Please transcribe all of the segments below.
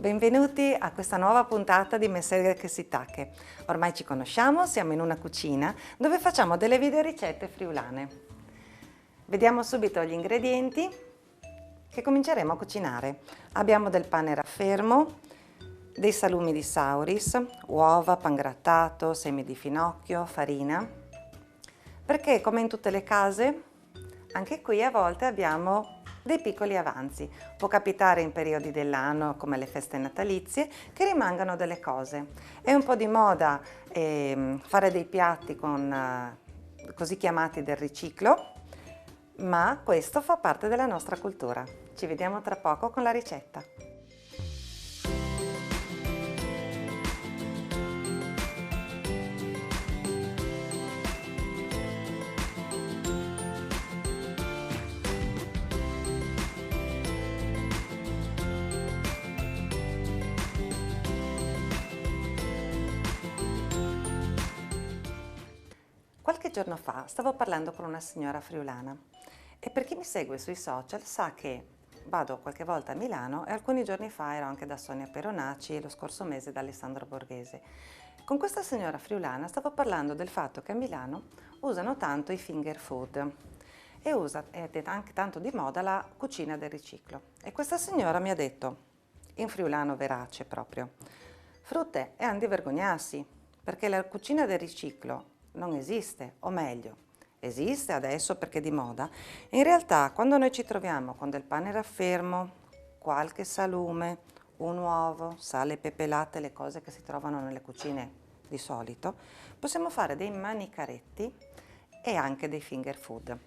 benvenuti a questa nuova puntata di Messere che si tacche. Ormai ci conosciamo, siamo in una cucina dove facciamo delle video ricette friulane. Vediamo subito gli ingredienti che cominceremo a cucinare. Abbiamo del pane raffermo, dei salumi di Sauris, uova, pangrattato, semi di finocchio, farina, perché come in tutte le case, anche qui a volte abbiamo dei piccoli avanzi. Può capitare in periodi dell'anno, come le feste natalizie, che rimangano delle cose. È un po' di moda fare dei piatti con così chiamati del riciclo, ma questo fa parte della nostra cultura. Ci vediamo tra poco con la ricetta. Qualche giorno fa stavo parlando con una signora friulana e per chi mi segue sui social sa che vado qualche volta a Milano e alcuni giorni fa ero anche da Sonia Peronaci e lo scorso mese da Alessandro Borghese. Con questa signora friulana stavo parlando del fatto che a Milano usano tanto i finger food ed è anche tanto di moda la cucina del riciclo. E questa signora mi ha detto, in friulano verace proprio, frutte e han di vergognarsi perché la cucina del riciclo non esiste, o meglio, esiste adesso perché è di moda. In realtà, quando noi ci troviamo con del pane raffermo, qualche salume, un uovo, sale, pepe, latte, le cose che si trovano nelle cucine di solito, possiamo fare dei manicaretti e anche dei finger food.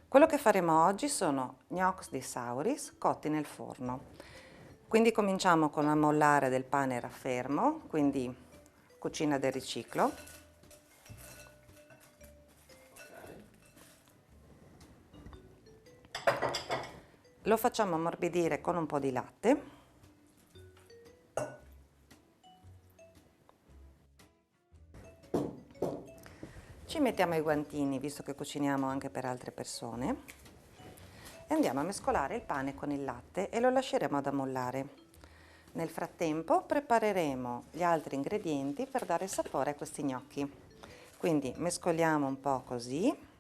Quello che faremo oggi sono gnocchi di Sauris cotti nel forno. Quindi cominciamo con l'ammollare del pane raffermo, quindi cucina del riciclo. Lo facciamo ammorbidire con un po' di latte. Ci mettiamo i guantini, visto che cuciniamo anche per altre persone, e andiamo a mescolare il pane con il latte e lo lasceremo ad ammollare. Nel frattempo prepareremo gli altri ingredienti per dare sapore a questi gnocchi. Quindi mescoliamo un po' così.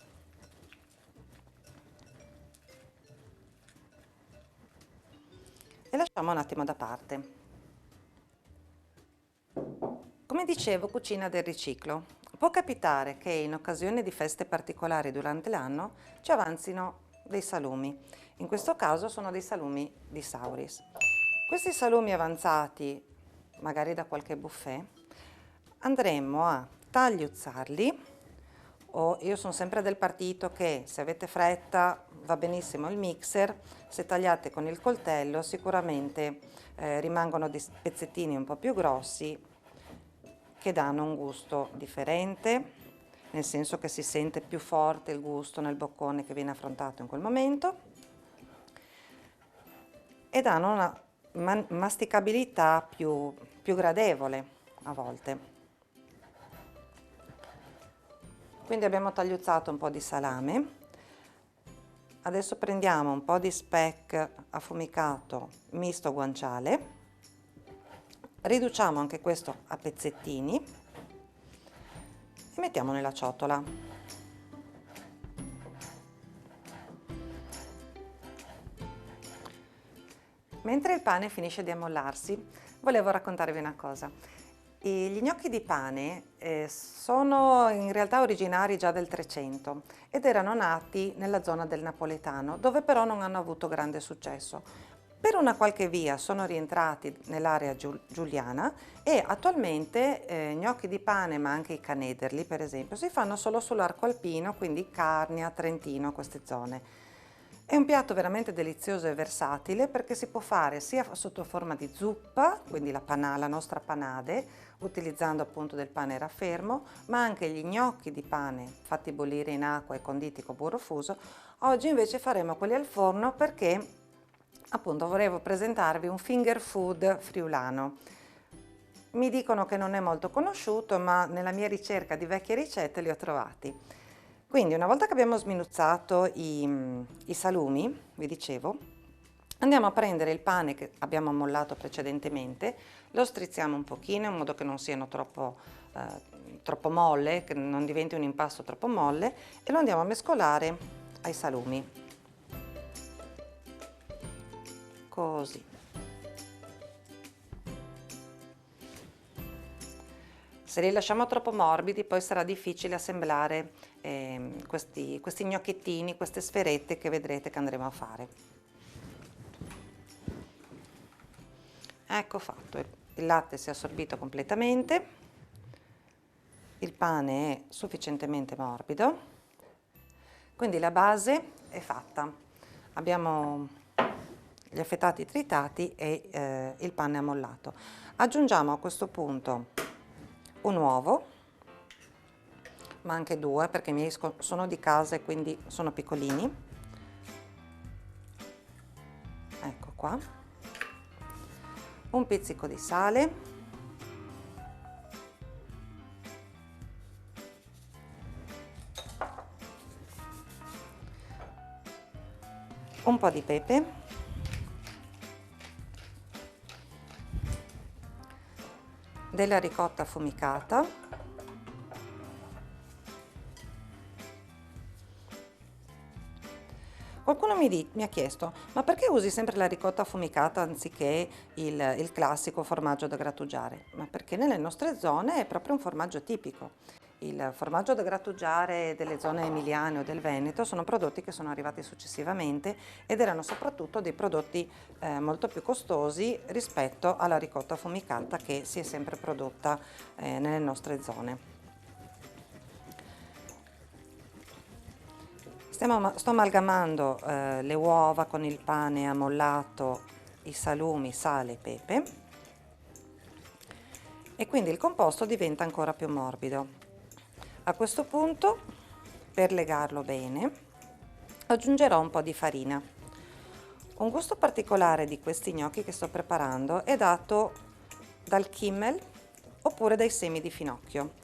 E lasciamo un attimo da parte. Come dicevo, cucina del riciclo. Può capitare che in occasione di feste particolari durante l'anno ci avanzino dei salumi. In questo caso sono dei salumi di Sauris. Questi salumi avanzati, magari da qualche buffet, andremo a tagliuzzarli, o io sono sempre del partito che se avete fretta va benissimo il mixer, se tagliate con il coltello sicuramente rimangono dei pezzettini un po' più grossi che danno un gusto differente, nel senso che si sente più forte il gusto nel boccone che viene affrontato in quel momento e danno una masticabilità più gradevole a volte. Quindi abbiamo tagliuzzato un po' di salame. Adesso prendiamo un po' di speck affumicato misto guanciale, riduciamo anche questo a pezzettini e mettiamo nella ciotola. Mentre il pane finisce di ammollarsi, volevo raccontarvi una cosa. Gli gnocchi di pane sono in realtà originari già del 300 ed erano nati nella zona del napoletano, dove però non hanno avuto grande successo. Per una qualche via sono rientrati nell'area giuliana e attualmente gnocchi di pane, ma anche i canederli per esempio, si fanno solo sull'arco alpino, quindi Carnia, Trentino, queste zone. È un piatto veramente delizioso e versatile perché si può fare sia sotto forma di zuppa, quindi la nostra panade, utilizzando appunto del pane raffermo, ma anche gli gnocchi di pane fatti bollire in acqua e conditi con burro fuso. Oggi invece faremo quelli al forno perché appunto volevo presentarvi un finger food friulano. Mi dicono che non è molto conosciuto, ma nella mia ricerca di vecchie ricette li ho trovati. Quindi una volta che abbiamo sminuzzato i salumi, vi dicevo, Andiamo a prendere il pane che abbiamo ammollato precedentemente, lo strizziamo un pochino in modo che non siano troppo molle, che non diventi un impasto troppo molle, e lo andiamo a mescolare ai salumi, così. Se li lasciamo troppo morbidi poi sarà difficile assemblare questi gnocchettini, queste sferette che vedrete che andremo a fare. Ecco fatto, il latte si è assorbito completamente, il pane è sufficientemente morbido, quindi la base è fatta. Abbiamo gli affettati tritati e il pane ammollato. Aggiungiamo a questo punto un uovo, ma anche due perché i miei sono di casa e quindi sono piccolini. Ecco qua. Un pizzico di sale. Un po' di pepe. Della ricotta affumicata. Qualcuno mi ha chiesto, ma perché usi sempre la ricotta affumicata anziché il classico formaggio da grattugiare? Ma perché nelle nostre zone è proprio un formaggio tipico. Il formaggio da grattugiare delle zone emiliane o del Veneto sono prodotti che sono arrivati successivamente ed erano soprattutto dei prodotti molto più costosi rispetto alla ricotta affumicata che si è sempre prodotta nelle nostre zone. Sto amalgamando le uova con il pane ammollato, i salumi, sale e pepe, e quindi il composto diventa ancora più morbido. A questo punto, per legarlo bene, aggiungerò un po' di farina. Un gusto particolare di questi gnocchi che sto preparando è dato dal Kimmel oppure dai semi di finocchio.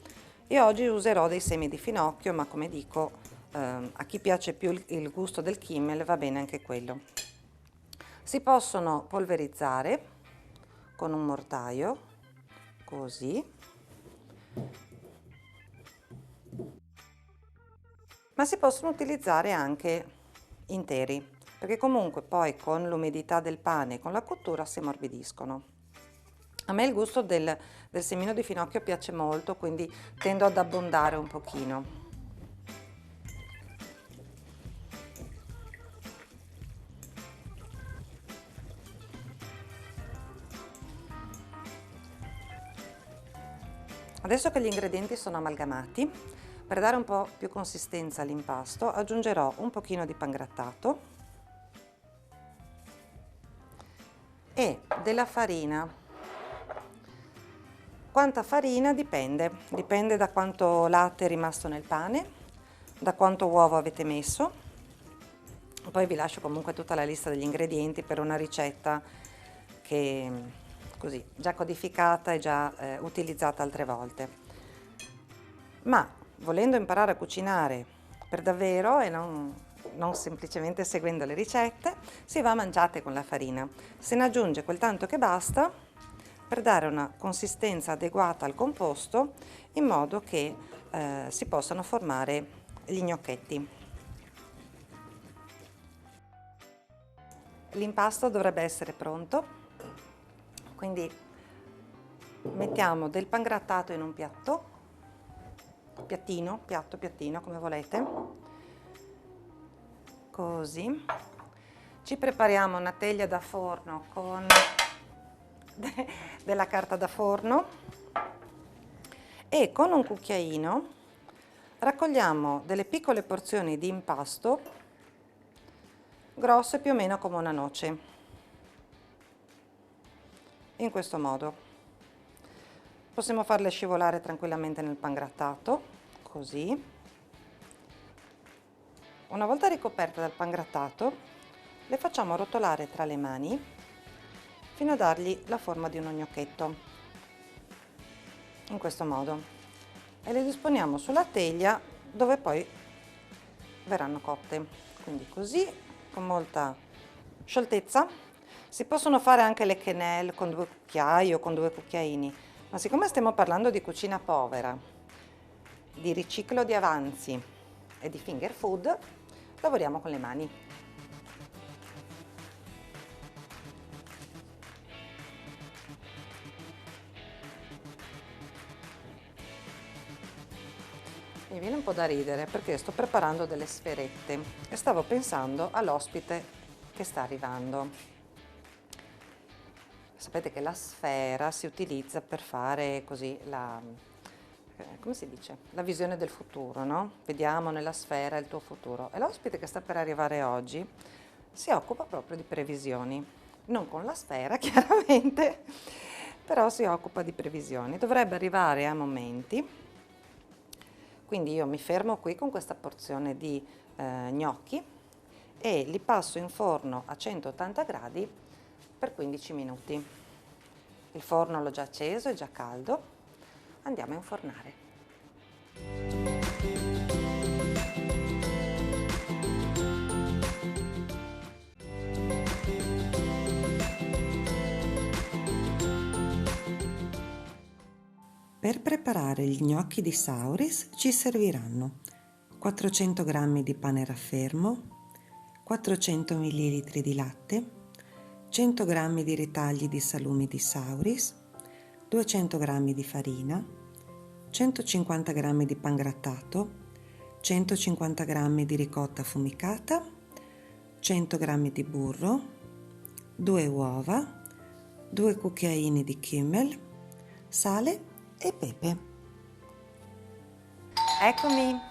Io oggi userò dei semi di finocchio, ma come dico, a chi piace più il gusto del Kimmel va bene anche quello. Si possono polverizzare con un mortaio, così, ma si possono utilizzare anche interi, perché comunque poi con l'umidità del pane e con la cottura si ammorbidiscono. A me il gusto del semino di finocchio piace molto, quindi tendo ad abbondare un pochino. Adesso che gli ingredienti sono amalgamati, per dare un po' più consistenza all'impasto aggiungerò un pochino di pangrattato e della farina. Quanta farina dipende da quanto latte è rimasto nel pane, da quanto uovo avete messo. Poi vi lascio comunque tutta la lista degli ingredienti per una ricetta che così già codificata e già utilizzata altre volte. Ma volendo imparare a cucinare per davvero e non semplicemente seguendo le ricette, si va mangiate con la farina. Se ne aggiunge quel tanto che basta per dare una consistenza adeguata al composto in modo che si possano formare gli gnocchetti. L'impasto dovrebbe essere pronto, quindi mettiamo del pangrattato in un piatto, piattino, come volete, così. Ci prepariamo una teglia da forno con della carta da forno e con un cucchiaino raccogliamo delle piccole porzioni di impasto grosse più o meno come una noce, in questo modo. Possiamo farle scivolare tranquillamente nel pangrattato, così. Una volta ricoperte dal pangrattato, le facciamo rotolare tra le mani fino a dargli la forma di uno gnocchetto, in questo modo. E le disponiamo sulla teglia dove poi verranno cotte. Quindi così, con molta scioltezza, Si possono fare anche le quenelle con 2 cucchiai o con 2 cucchiaini, ma siccome stiamo parlando di cucina povera, di riciclo di avanzi e di finger food, lavoriamo con le mani. Mi viene un po' da ridere perché sto preparando delle sferette e stavo pensando all'ospite che sta arrivando. Sapete che la sfera si utilizza per fare così come si dice? La visione del futuro, no? Vediamo nella sfera il tuo futuro. E l'ospite che sta per arrivare oggi si occupa proprio di previsioni. Non con la sfera, chiaramente, però si occupa di previsioni. Dovrebbe arrivare a momenti. Quindi io mi fermo qui con questa porzione di gnocchi e li passo in forno a 180 gradi per 15 minuti. Il forno l'ho già acceso, è già caldo. Andiamo a infornare. Per preparare gli gnocchi di Sauris ci serviranno 400 g di pane raffermo, 400 ml di latte, 100 g di ritagli di salumi di Sauris, 200 g di farina, 150 g di pangrattato, 150 g di ricotta affumicata, 100 g di burro, 2 uova, 2 cucchiaini di Kümmel, sale e pepe. Eccomi!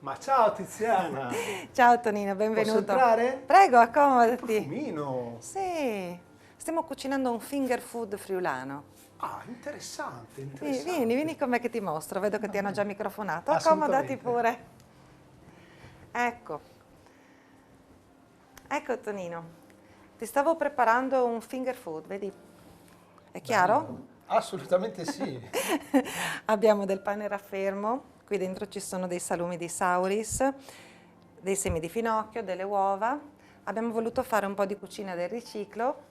Ma ciao Tiziana! Ciao Tonino, benvenuto. Posso entrare? Prego, accomodati. Profumino! Sì, stiamo cucinando un finger food friulano. Ah, interessante, Sì, interessante. vieni con me che ti mostro, vedo che ti hanno già microfonato. Accomodati Assolutamente. pure. Ecco. Ecco Tonino, ti stavo preparando un finger food, vedi? È chiaro? Bello. Assolutamente sì. Abbiamo del pane raffermo, qui dentro ci sono dei salumi di Sauris, dei semi di finocchio, delle uova. Abbiamo voluto fare un po' di cucina del riciclo,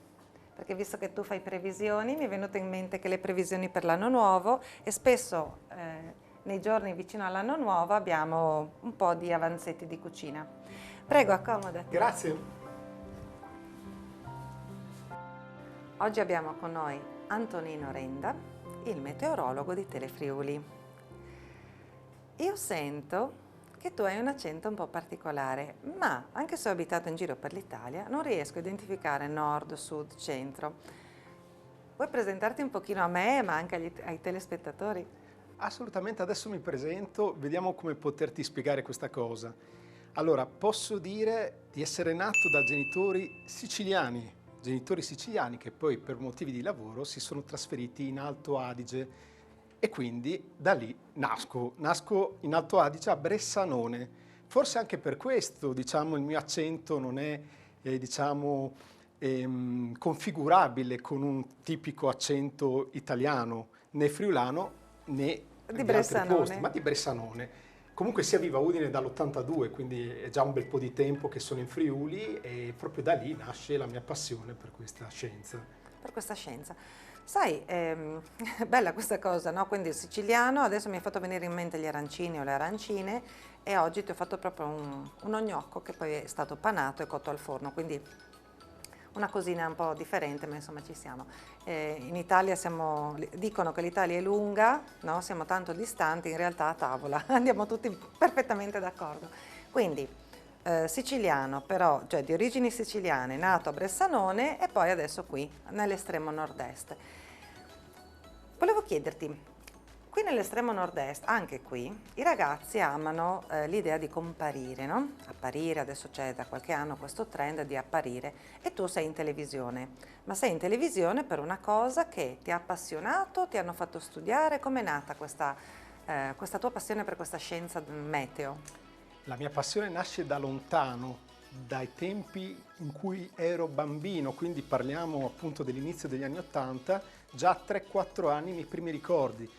perché visto che tu fai previsioni, mi è venuto in mente che le previsioni per l'anno nuovo e spesso nei giorni vicino all'anno nuovo abbiamo un po' di avanzetti di cucina. Prego, accomodati. Grazie. Oggi abbiamo con noi Antonino Renda, il meteorologo di Telefriuli. Io sento che tu hai un accento un po' particolare, ma anche se ho abitato in giro per l'Italia non riesco a identificare nord, sud, centro. Vuoi presentarti un pochino a me, ma anche ai telespettatori? Assolutamente, adesso mi presento, vediamo come poterti spiegare questa cosa. Allora, posso dire di essere nato da genitori siciliani che poi per motivi di lavoro si sono trasferiti in Alto Adige e quindi da lì nasco in Alto Adige a Bressanone. Forse anche per questo, diciamo, il mio accento non è, configurabile con un tipico accento italiano, né friulano né Di di altri Bressanone. posti, ma di Bressanone. Comunque sia viva Udine dall'82, quindi è già un bel po' di tempo che sono in Friuli e proprio da lì nasce la mia passione per questa scienza. Per questa scienza. Sai, bella questa cosa, no? Quindi il siciliano, adesso mi hai fatto venire in mente gli arancini o le arancine e oggi ti ho fatto proprio uno gnocco che poi è stato panato e cotto al forno, quindi una cosina un po' differente, ma insomma ci siamo. In Italia dicono che l'Italia è lunga, no? Siamo tanto distanti, in realtà a tavola andiamo tutti perfettamente d'accordo. Quindi siciliano però, cioè di origini siciliane, nato a Bressanone e poi adesso qui, nell'estremo nord-est. Volevo chiederti, qui nell'estremo nord-est, anche qui, i ragazzi amano l'idea di comparire, no? Apparire, adesso c'è da qualche anno questo trend di apparire e tu sei in televisione, ma sei in televisione per una cosa che ti ha appassionato, ti hanno fatto studiare, com'è nata questa tua passione per questa scienza meteo? La mia passione nasce da lontano, dai tempi in cui ero bambino, quindi parliamo appunto dell'inizio degli anni '80, già a 3-4 anni i miei primi ricordi.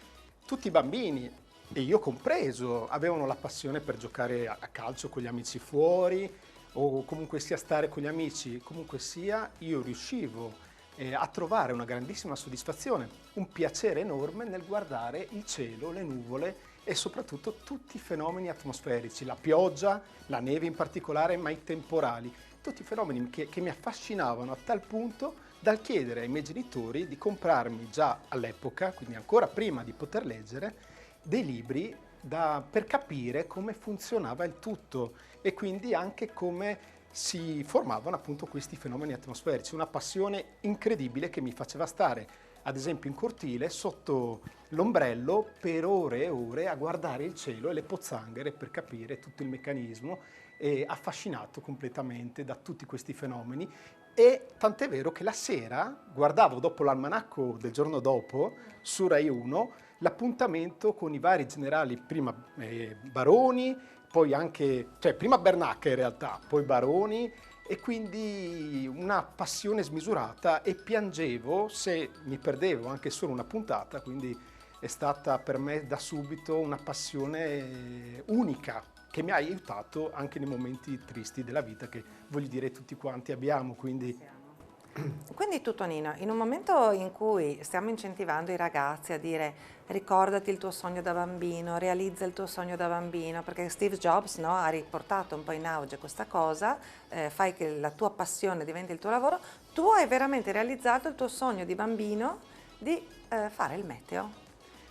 Tutti i bambini, e io compreso, avevano la passione per giocare a calcio con gli amici fuori, o comunque sia stare con gli amici, comunque sia io riuscivo a trovare una grandissima soddisfazione, un piacere enorme nel guardare il cielo, le nuvole e soprattutto tutti i fenomeni atmosferici, la pioggia, la neve in particolare, ma i temporali, tutti i fenomeni che mi affascinavano a tal punto dal chiedere ai miei genitori di comprarmi già all'epoca, quindi ancora prima di poter leggere, dei libri per capire come funzionava il tutto e quindi anche come si formavano appunto questi fenomeni atmosferici, una passione incredibile che mi faceva stare, ad esempio in cortile, sotto l'ombrello per ore e ore a guardare il cielo e le pozzanghere per capire tutto il meccanismo e affascinato completamente da tutti questi fenomeni. E tant'è vero che la sera guardavo dopo l'almanacco del giorno dopo su Rai 1 l'appuntamento con i vari generali, prima Baroni, poi anche, cioè prima Bernacca in realtà, poi Baroni, e quindi una passione smisurata e piangevo se mi perdevo anche solo una puntata, quindi è stata per me da subito una passione unica che mi ha aiutato anche nei momenti tristi della vita che voglio dire tutti quanti abbiamo, quindi Quindi tu, Tonino, in un momento in cui stiamo incentivando i ragazzi a dire ricordati il tuo sogno da bambino, realizza il tuo sogno da bambino, perché Steve Jobs, no, ha riportato un po' in auge questa cosa, fai che la tua passione diventi il tuo lavoro, tu hai veramente realizzato il tuo sogno di bambino di fare il meteo.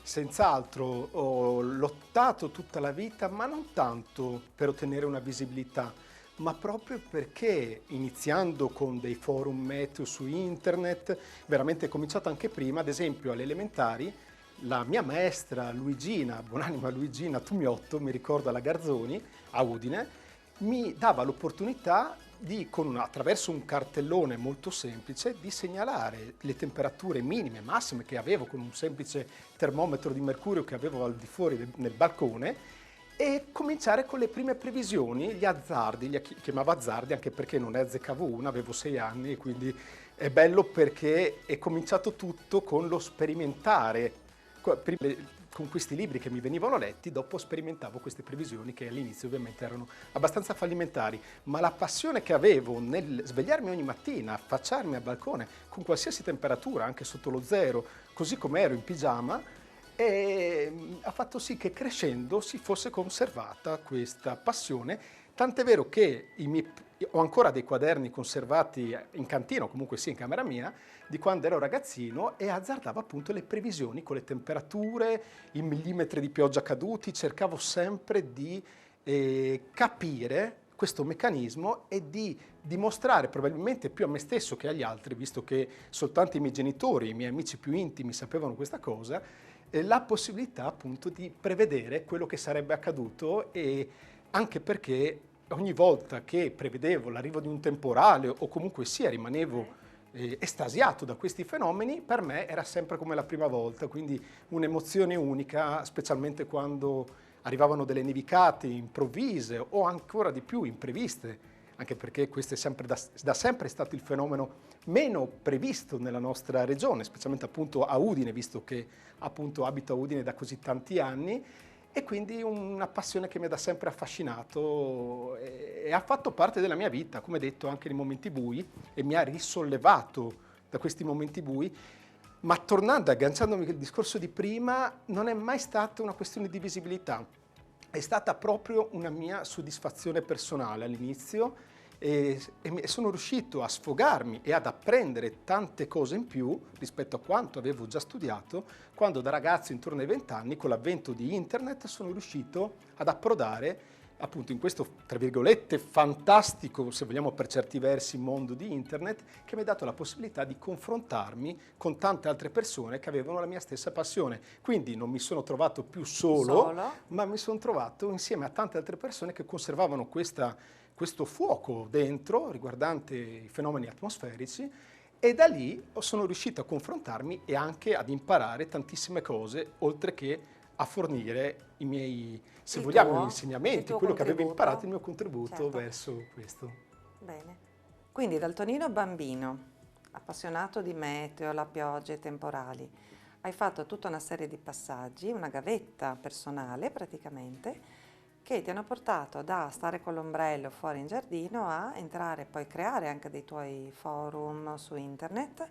senz'altro ho lottato tutta la vita, ma non tanto per ottenere una visibilità, ma proprio perché iniziando con dei forum meteo su internet, veramente è cominciato anche prima, ad esempio alle elementari, la mia maestra Luigina, buonanima Luigina Tumiotto, mi ricordo alla Garzoni, a Udine, mi dava l'opportunità di, attraverso un cartellone molto semplice, di segnalare le temperature minime e massime che avevo con un semplice termometro di mercurio che avevo al di fuori nel balcone e cominciare con le prime previsioni, gli azzardi, chiamavo azzardi anche perché non ne azzeccavo una, avevo 6 anni e quindi è bello perché è cominciato tutto con lo sperimentare. Con questi libri che mi venivano letti, dopo sperimentavo queste previsioni che all'inizio ovviamente erano abbastanza fallimentari, ma la passione che avevo nel svegliarmi ogni mattina, affacciarmi al balcone con qualsiasi temperatura, anche sotto lo zero, così come ero in pigiama, ha fatto sì che crescendo si fosse conservata questa passione, tant'è vero che ho ancora dei quaderni conservati in cantina o comunque sì in camera mia di quando ero ragazzino e azzardavo appunto le previsioni con le temperature, i millimetri di pioggia caduti, cercavo sempre di capire questo meccanismo e di dimostrare probabilmente più a me stesso che agli altri, visto che soltanto i miei genitori, i miei amici più intimi sapevano questa cosa, la possibilità appunto di prevedere quello che sarebbe accaduto e anche perché ogni volta che prevedevo l'arrivo di un temporale o comunque sia rimanevo estasiato da questi fenomeni, per me era sempre come la prima volta, quindi un'emozione unica, specialmente quando arrivavano delle nevicate improvvise o ancora di più impreviste, anche perché questo è sempre da sempre stato il fenomeno meno previsto nella nostra regione, specialmente appunto a Udine, visto che appunto abito a Udine da così tanti anni, e quindi una passione che mi ha da sempre affascinato e ha fatto parte della mia vita, come detto, anche nei momenti bui, e mi ha risollevato da questi momenti bui. Ma tornando, agganciandomi al discorso di prima, non è mai stata una questione di visibilità, è stata proprio una mia soddisfazione personale all'inizio e sono riuscito a sfogarmi e ad apprendere tante cose in più rispetto a quanto avevo già studiato quando da ragazzo intorno ai 20 anni con l'avvento di internet sono riuscito ad approdare appunto in questo, tra virgolette, fantastico, se vogliamo per certi versi, mondo di internet che mi ha dato la possibilità di confrontarmi con tante altre persone che avevano la mia stessa passione. Quindi non mi sono trovato più solo, ma mi sono trovato insieme a tante altre persone che conservavano questo fuoco dentro riguardante i fenomeni atmosferici e da lì sono riuscito a confrontarmi e anche ad imparare tantissime cose, oltre che a fornire i miei, se vogliamo, gli insegnamenti, quello che avevo imparato, il mio contributo verso questo. Bene. Quindi dal Tonino bambino, appassionato di meteo, la pioggia e temporali, hai fatto tutta una serie di passaggi, una gavetta personale praticamente, che ti hanno portato da stare con l'ombrello fuori in giardino a entrare, poi creare anche dei tuoi forum su internet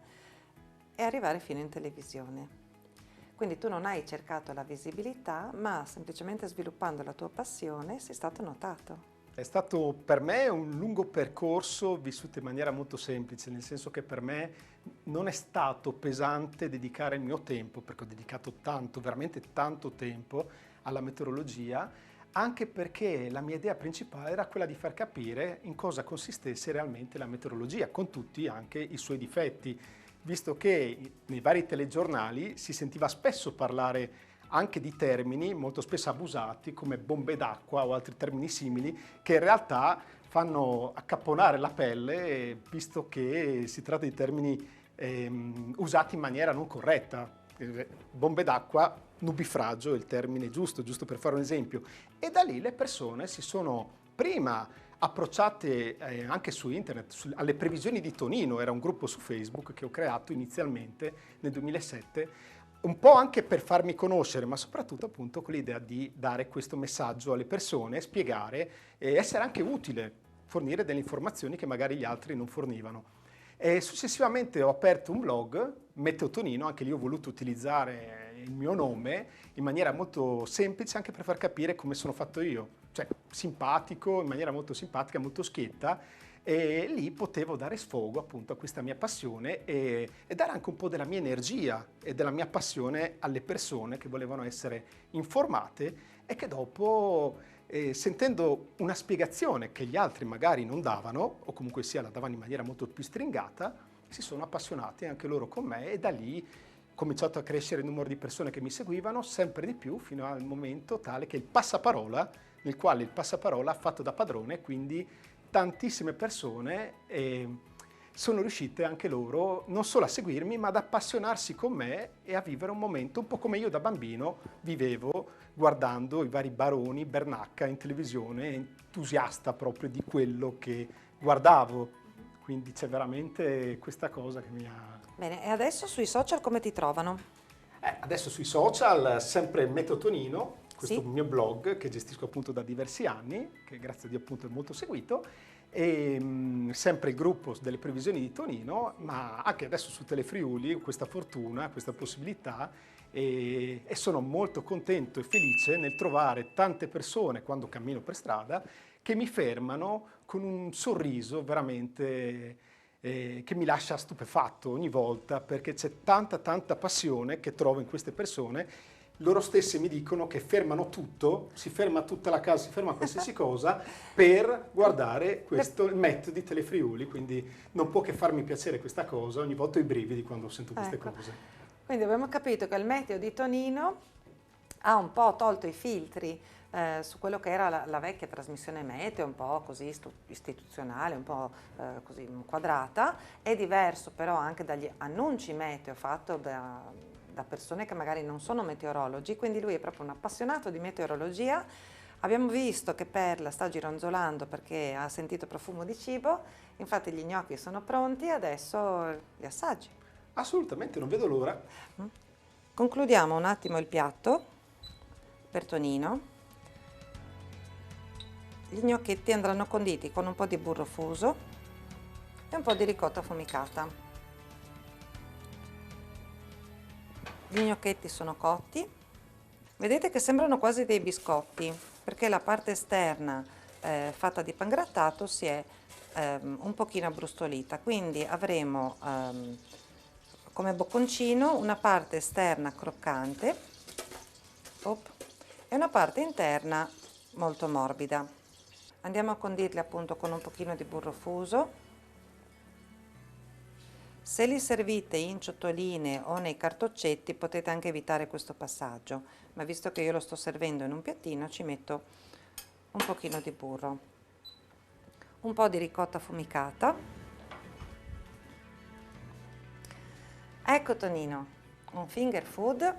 e arrivare fino in televisione. Quindi tu non hai cercato la visibilità, ma semplicemente sviluppando la tua passione sei stato notato. È stato per me un lungo percorso vissuto in maniera molto semplice, nel senso che per me non è stato pesante dedicare il mio tempo, perché ho dedicato tanto, veramente tanto tempo alla meteorologia, anche perché la mia idea principale era quella di far capire in cosa consistesse realmente la meteorologia, con tutti anche i suoi difetti, visto che nei vari telegiornali si sentiva spesso parlare anche di termini molto spesso abusati come bombe d'acqua o altri termini simili che in realtà fanno accapponare la pelle, visto che si tratta di termini usati in maniera non corretta. Bombe d'acqua, nubifragio è il termine giusto per fare un esempio. E da lì le persone si sono prima approcciate anche su internet, alle previsioni di Tonino, era un gruppo su Facebook che ho creato inizialmente nel 2007, un po' anche per farmi conoscere, ma soprattutto appunto con l'idea di dare questo messaggio alle persone, spiegare e essere anche utile, fornire delle informazioni che magari gli altri non fornivano. E successivamente ho aperto un blog, Meteo Tonino, anche lì ho voluto utilizzare il mio nome in maniera molto semplice anche per far capire come sono fatto io, cioè simpatico, in maniera molto simpatica, molto schietta, e lì potevo dare sfogo appunto a questa mia passione e dare anche un po' della mia energia e della mia passione alle persone che volevano essere informate e che dopo, sentendo una spiegazione che gli altri magari non davano, o comunque sia la davano in maniera molto più stringata, si sono appassionati anche loro con me e da lì ho cominciato a crescere il numero di persone che mi seguivano sempre di più fino al momento tale che il passaparola, nel quale il passaparola ha fatto da padrone, quindi tantissime persone sono riuscite anche loro non solo a seguirmi, ma ad appassionarsi con me e a vivere un momento un po' come io da bambino vivevo guardando i vari baroni, Bernacca in televisione, entusiasta proprio di quello che guardavo. Quindi c'è veramente questa cosa che mi ha... Bene, e adesso sui social come ti trovano? Adesso sui social, sempre Meteo Tonino, questo Sì. mio blog che gestisco appunto da diversi anni, che grazie a Dio appunto è molto seguito, e sempre il gruppo delle previsioni di Tonino, ma anche adesso su Telefriuli ho questa fortuna, questa possibilità e sono molto contento e felice nel trovare tante persone quando cammino per strada che mi fermano con un sorriso veramente che mi lascia stupefatto ogni volta perché c'è tanta passione che trovo in queste persone. Loro stessi mi dicono che fermano tutto, si ferma tutta la casa, si ferma qualsiasi cosa per guardare questo, il metodo di Telefriuli, quindi non può che farmi piacere questa cosa, ogni volta ho i brividi quando sento queste cose. Quindi abbiamo capito che il Meteo di Tonino ha un po' tolto i filtri su quello che era la vecchia trasmissione meteo, un po' così istituzionale, un po' così quadrata, è diverso però anche dagli annunci meteo fatto da persone che magari non sono meteorologi, quindi lui è proprio un appassionato di meteorologia. Abbiamo visto che Perla sta gironzolando perché ha sentito profumo di cibo, infatti gli gnocchi sono pronti, adesso li assaggi. Assolutamente, non vedo l'ora. Concludiamo un attimo il piatto per Tonino. Gli gnocchetti andranno conditi con un po' di burro fuso e un po' di ricotta affumicata. Gli gnocchetti sono cotti. Vedete che sembrano quasi dei biscotti perché la parte esterna fatta di pangrattato si è un pochino abbrustolita, quindi avremo come bocconcino una parte esterna croccante e una parte interna molto morbida. Andiamo a condirli appunto con un pochino di burro fuso. Se li servite in ciotoline o nei cartoccetti potete anche evitare questo passaggio, ma visto che io lo sto servendo in un piattino ci metto un pochino di burro, un po' di ricotta affumicata. Ecco Tonino, un finger food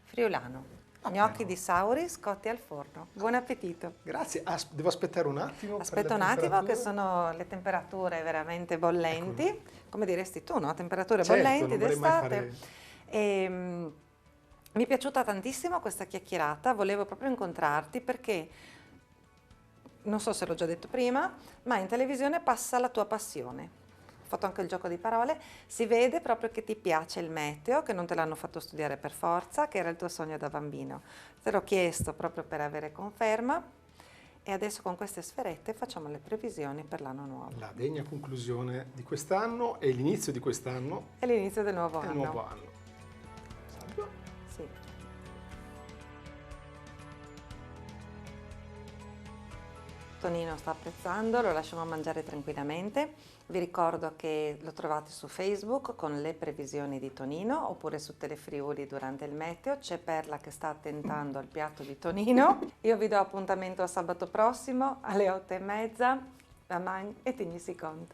friulano. Gnocchi di Sauri scotti al forno. Buon appetito! Grazie. Devo aspettare un attimo? Aspetta un attimo che sono le temperature veramente bollenti, Ecco. Come diresti tu, no? Temperature Certo, bollenti non vorrei mai d'estate. Mi è piaciuta tantissimo questa chiacchierata, volevo proprio incontrarti perché non so se l'ho già detto prima, ma in televisione passa la tua passione. Ho fatto anche il gioco di parole, si vede proprio che ti piace il meteo, che non te l'hanno fatto studiare per forza, che era il tuo sogno da bambino. Te l'ho chiesto proprio per avere conferma e adesso con queste sferette facciamo le previsioni per l'anno nuovo. La degna conclusione di quest'anno e l'inizio di quest'anno È l'inizio del nuovo è il anno. nuovo anno. Salve. Sì. Tonino sta apprezzando, lo lasciamo mangiare tranquillamente. Vi ricordo che lo trovate su Facebook con le previsioni di Tonino oppure su Telefriuli durante il meteo. C'è Perla che sta attentando al piatto di Tonino. Io vi do appuntamento a sabato prossimo alle 8:30. La Man e Tigni si conta.